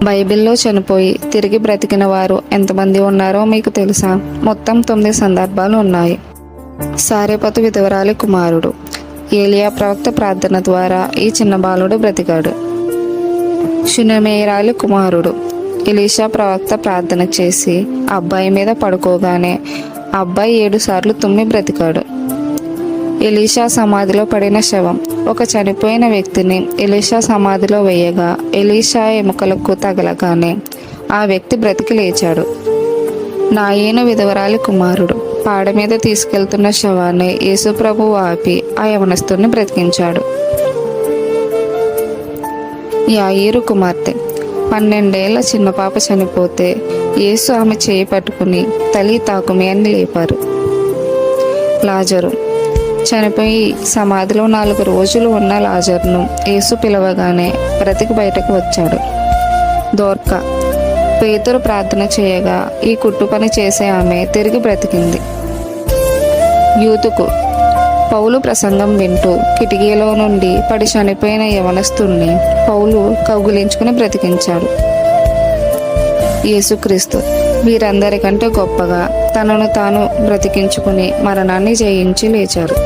బైబిల్లో చనిపోయి తిరిగి బ్రతికిన వారు ఎంతమంది ఉన్నారో మీకు తెలుసా? మొత్తం 9 సందర్భాలు ఉన్నాయి. సారెపతు విధవరాలి కుమారుడు. ఏలియా ప్రవక్త ప్రార్థన ద్వారా ఈ చిన్న బాలుడు బ్రతికాడు. షునేమీరాలి కుమారుడు. ఎలీషా ప్రవక్త ప్రార్థన చేసి అబ్బాయి మీద పడుకోగానే అబ్బాయి 7 సార్లు తుమ్మి బ్రతికాడు. ఎలీషా సమాధిలో పడిన శవం. ఒక చనిపోయిన వ్యక్తిని ఎలీషా సమాధిలో వేయగా ఎలీషా ఎముకలకు తగలగానే ఆ వ్యక్తి బ్రతికి లేచాడు. నాయీను విధవరాలి కుమారుడు. పాడ మీద తీసుకెళ్తున్న శవాన్ని యేసుప్రభువు ఆపి ఆ యవనస్తుని బ్రతికించాడు. యాయీరు కుమార్తె. 12 ఏళ్ల చిన్న పాప చనిపోతే యేసు ఆమె చేయి పట్టుకుని తలి తాకుమి అని లేపారు. లాజరు. చనిపోయి సమాధిలో 4 రోజులు ఉన్న లాజరును యేసు పిలవగానే బ్రతికి బయటకు వచ్చాడు. దోర్కా. పేతురు ప్రార్థన చేయగా ఈ కుట్టు పని చేసే ఆమె తిరిగి బ్రతికింది. యూతుకు. పౌలు ప్రసంగం వింటూ కిటికీలో నుండి పడి చనిపోయిన యవనస్తుణ్ణి పౌలు కౌగిలించుకుని బ్రతికించాడు. యేసుక్రీస్తు. వీరందరికంటే గొప్పగా తనను తాను బ్రతికించుకుని మరణాన్ని జయించి లేచారు.